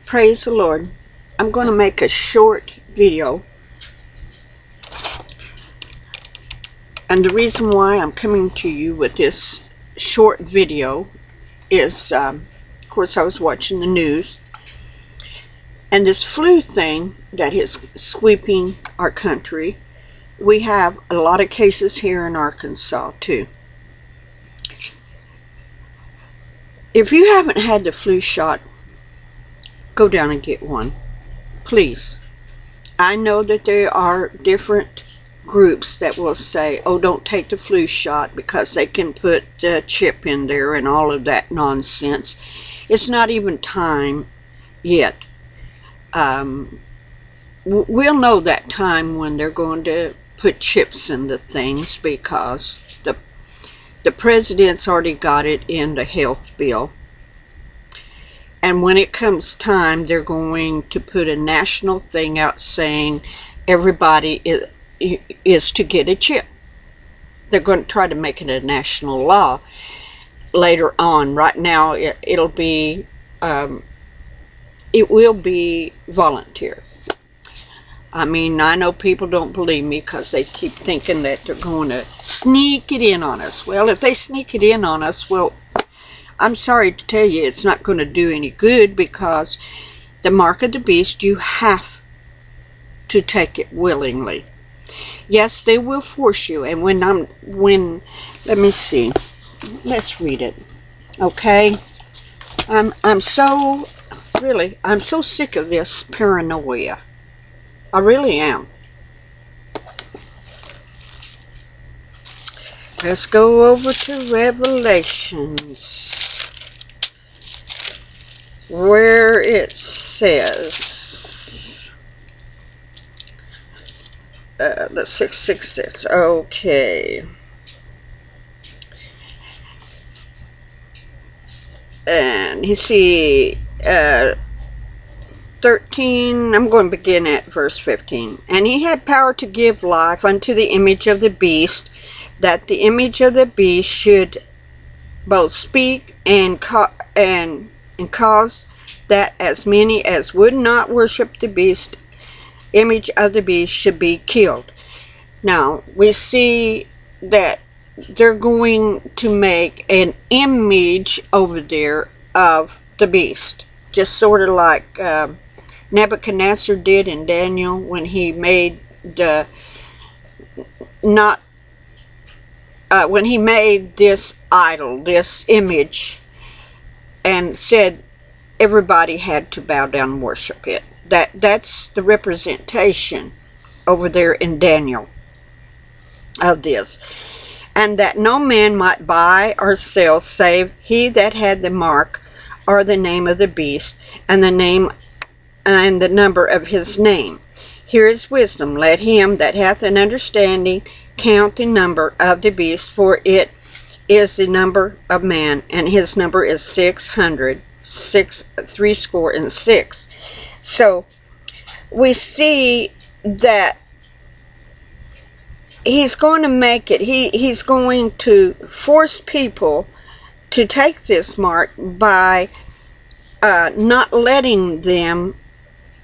Praise the Lord. I'm going to make a short video. And the reason why I'm coming to you with this short video is, of course, I was watching the news. And this flu thing that is sweeping our country, we have a lot of cases here in Arkansas, too. If you haven't had the flu shot, go down and get one, please. I know that there are different groups that will say, oh, don't take the flu shot because they can put a chip in there and all of that nonsense. It's not even time yet. We'll know that time when they're going to put chips in the things, because the president's already got it in the health bill. And when it comes time, they're going to put a national thing out saying everybody is to get a chip. They're going to try to make it a national law later on. Right now, it will be volunteer. I mean, I know people don't believe me because they keep thinking that they're going to sneak it in on us. Well, if they sneak it in on us, well, I'm sorry to tell you, it's not going to do any good, because the mark of the beast, you have to take it willingly. Yes, they will force you. And let me see. Let's read it. Okay? I'm so sick of this paranoia. I really am. Let's go over to Revelations, where it says, let's 666, okay. And you see, 13, I'm going to begin at verse 15. And he had power to give life unto the image of the beast, that the image of the beast should both speak and cause that as many as would not worship the beast, image of the beast, should be killed. Now, we see that they're going to make an image over there of the beast, just sort of like Nebuchadnezzar did in Daniel when he made when he made this idol, this image, and said everybody had to bow down and worship it. That's the representation over there in Daniel of this. And that no man might buy or sell save he that had the mark or the name of the beast, and the name and the number of his name. Here is wisdom. Let him that hath an understanding count the number of the beast, for it is the number of man, and his number is 666. So we see that he's going to make it, he's going to force people to take this mark by not letting them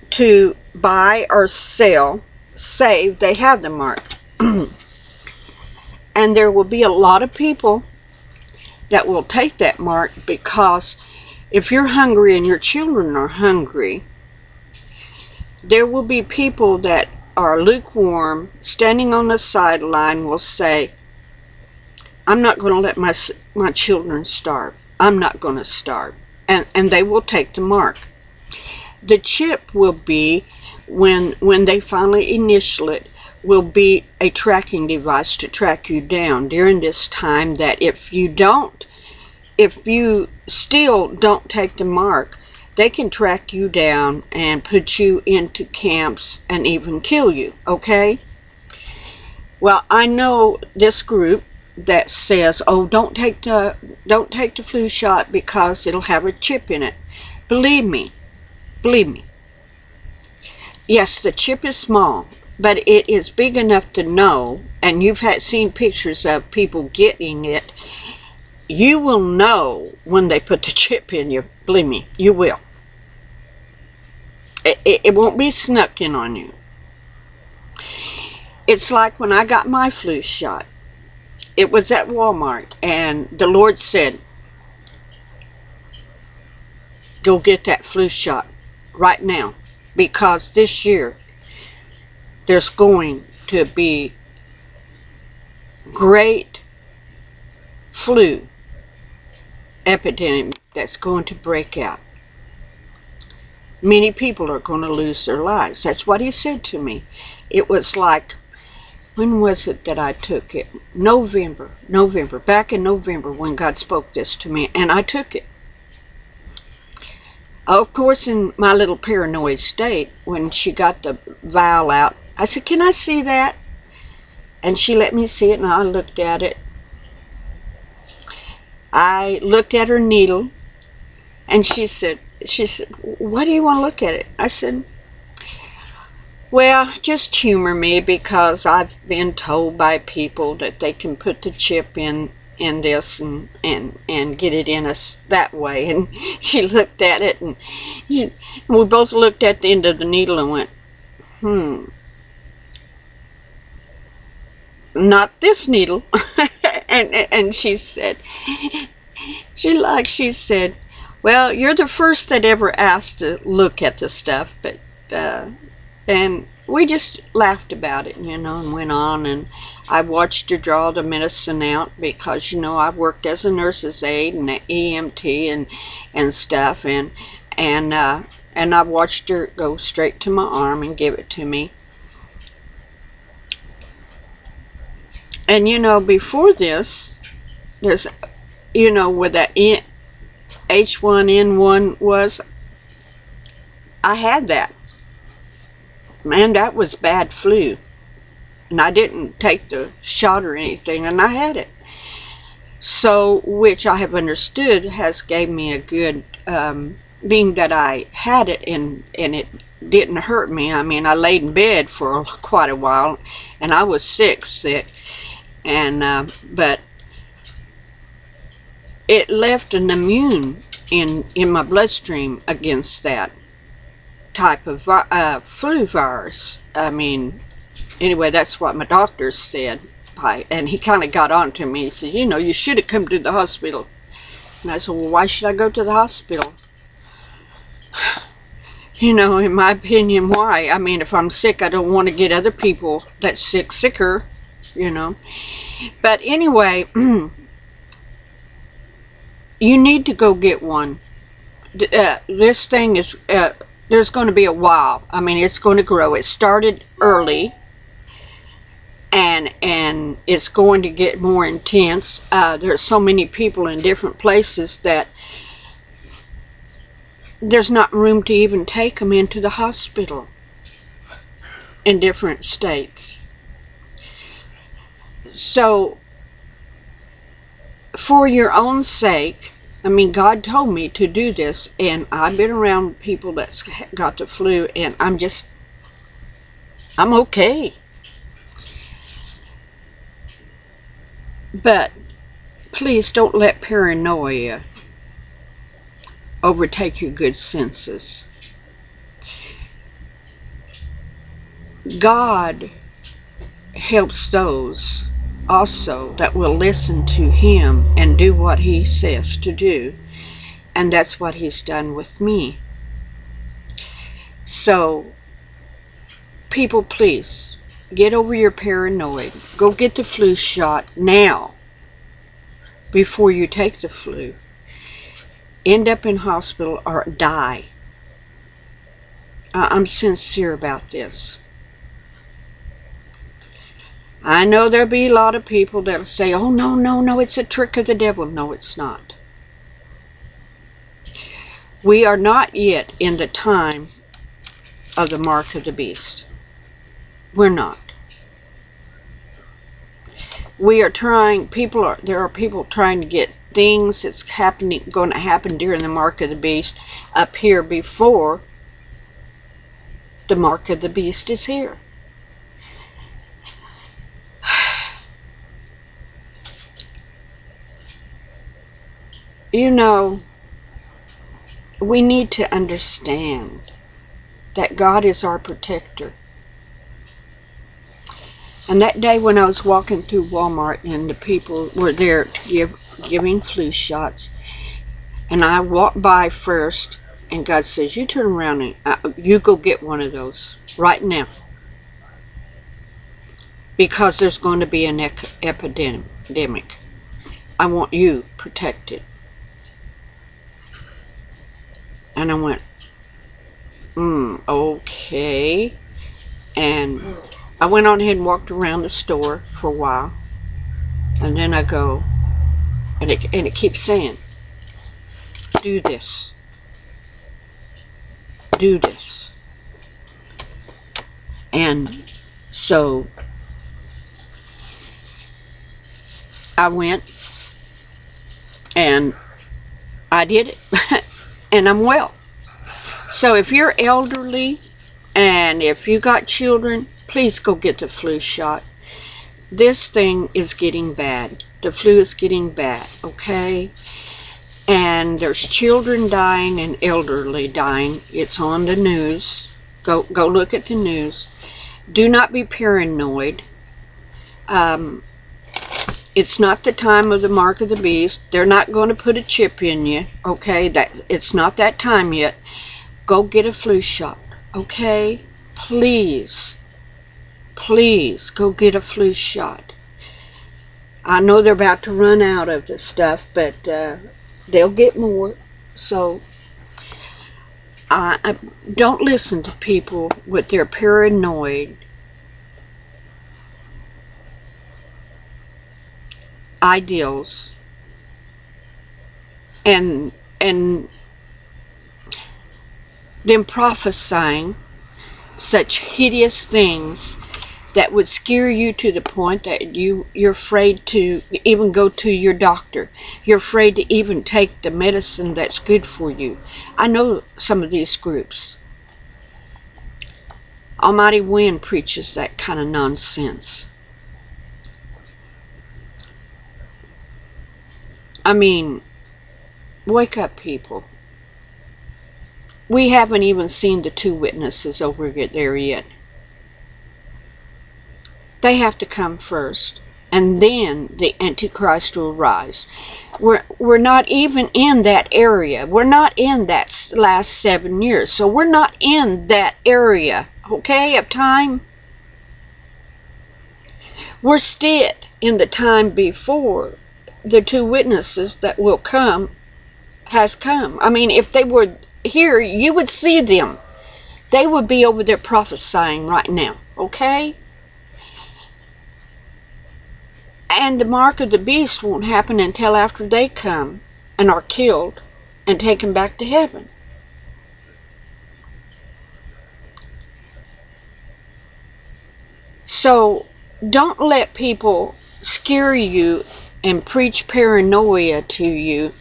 to buy or sell, save they have the mark. And there will be a lot of people that will take that mark, because if you're hungry and your children are hungry, there will be people that are lukewarm, standing on the sideline, will say, I'm not going to let my children starve. I'm not going to starve. And they will take the mark. The chip will be, when they finally initial it, will be a tracking device to track you down during this time, that if you still don't take the mark, they can track you down and put you into camps and even kill you, okay? Well, I know this group that says, oh, don't take the flu shot because it'll have a chip in it. Believe me. Yes, the chip is small, but it is big enough to know, and you've seen pictures of people getting it. You will know when they put the chip in you. Believe me, you will. It won't be snuck in on you. It's like when I got my flu shot. It was at Walmart, and the Lord said, go get that flu shot right now, because this year there's going to be great flu epidemic that's going to break out. Many people are going to lose their lives. That's what he said to me. It was like, when was it that I took it? November, back in November when God spoke this to me, and I took it. Of course, in my little paranoid state, when she got the vial out, I said, can I see that? And she let me see it, and I looked at it. I looked at her needle, and she said, why do you want to look at it? I said, well, just humor me, because I've been told by people that they can put the chip in this and get it in us that way. And she looked at it, and we both looked at the end of the needle and went, not this needle. and she said, she said, well, you're the first that ever asked to look at the stuff, but and we just laughed about it, and went on. And I watched her draw the medicine out, because I worked as a nurse's aide and an EMT and stuff, and I watched her go straight to my arm and give it to me. And before this, there's where that H1N1 was, I had that. Man, that was bad flu. And I didn't take the shot or anything, and I had it. So, which I have understood has gave me a good, being that I had it and it didn't hurt me. I mean, I laid in bed for quite a while, and I was sick, and but it left an immune in my bloodstream against that type of flu virus. I mean, anyway, that's what my doctor said. And he kind of got on to me. He said, you should have come to the hospital. And I said, well, why should I go to the hospital? In my opinion, why? I mean, if I'm sick, I don't want to get other people that's sicker, But anyway, you need to go get one. This thing is, there's going to be a while. I mean, it's going to grow. It started early, and it's going to get more intense. There's so many people in different places that there's not room to even take them into the hospital in different states. So, for your own sake, I mean, God told me to do this, and I've been around people that's got the flu, and I'm okay. But please don't let paranoia overtake your good senses. God helps those also that will listen to him and do what he says to do, and that's what he's done with me. So people, please get over your paranoia. Go get the flu shot now before you take the flu. End up in hospital or die. I'm sincere about this. I know there'll be a lot of people that'll say, oh, no, it's a trick of the devil. No, it's not. We are not yet in the time of the mark of the beast. We're not. We are trying, there are people trying to get things that's going to happen during the mark of the beast up here before the mark of the beast is here. We need to understand that God is our protector. And that day when I was walking through Walmart and the people were there to giving flu shots, and I walked by first, and God says, you turn around and you go get one of those right now, because there's going to be an epidemic. I want you protected. And I went, okay. And I went on ahead and walked around the store for a while. And then I go, and it keeps saying, do this. Do this. And so I went and I did it. And I'm well. So if you're elderly and if you got children, please go get the flu shot. This thing is getting bad. The flu is getting bad, okay? And there's children dying and elderly dying. It's on the news. Go look at the news. Do not be paranoid. It's not the time of the mark of the beast. They're not going to put a chip in you, okay? It's not that time yet. Go get a flu shot, okay? Please go get a flu shot. I know they're about to run out of the stuff, but they'll get more. So I don't listen to people with their paranoid ideals and them prophesying such hideous things that would scare you to the point that you're afraid to even go to your doctor. You're afraid to even take the medicine that's good for you. I know some of these groups. Almighty Wind preaches that kind of nonsense. I mean, wake up, people. We haven't even seen the two witnesses over there yet. They have to come first, and then the Antichrist will rise. We're not even in that area. We're not in that last 7 years, so we're not in that area, okay, of time. We're still in the time before the two witnesses that will come has come. I mean, if they were here, you would see them. They would be over there prophesying right now, okay? And the mark of the beast won't happen until after they come and are killed and taken back to heaven. So don't let people scare you and preach paranoia to you.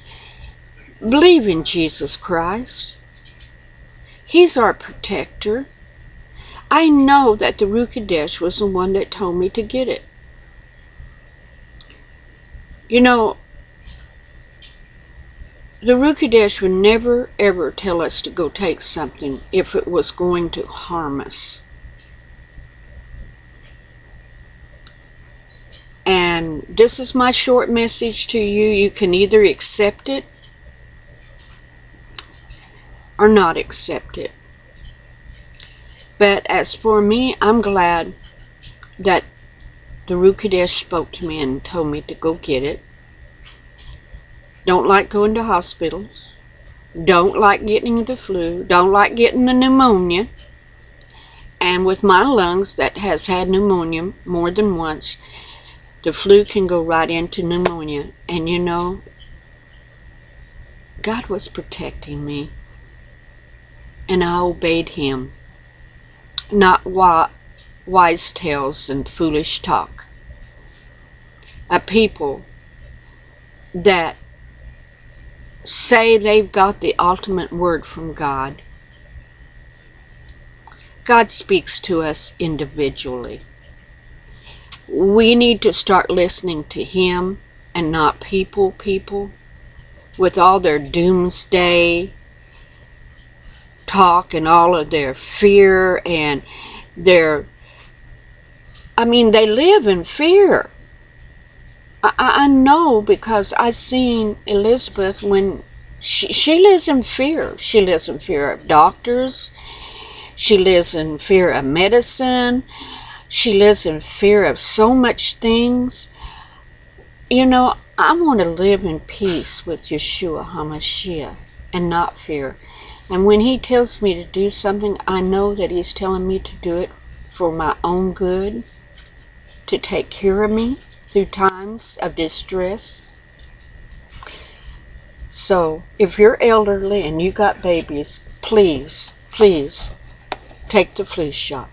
Believe in Jesus Christ. He's our protector. I know that the Ruach HaKodesh was the one that told me to get it. You know, the Ruach HaKodesh would never ever tell us to go take something if it was going to harm us. And this is my short message to you. You can either accept it or not accept it. But as for me, I'm glad that the Ruach HaKodesh spoke to me and told me to go get it. Don't like going to hospitals. Don't like getting the flu. Don't like getting the pneumonia. And with my lungs that has had pneumonia more than once, the flu can go right into pneumonia. And you know, God was protecting me. And I obeyed Him. Not wise tales and foolish talk. A people that say they've got the ultimate word from God. God speaks to us individually. We need to start listening to Him and not people with all their doomsday talk and all of their fear and their, they live in fear. I know, because I seen Elizabeth when she lives in fear. She lives in fear of doctors. She lives in fear of medicine. She lives in fear of so much things. I want to live in peace with Yeshua HaMashiach and not fear. And when he tells me to do something, I know that he's telling me to do it for my own good, to take care of me through times of distress. So, if you're elderly and you got babies, please, please take the flu shot.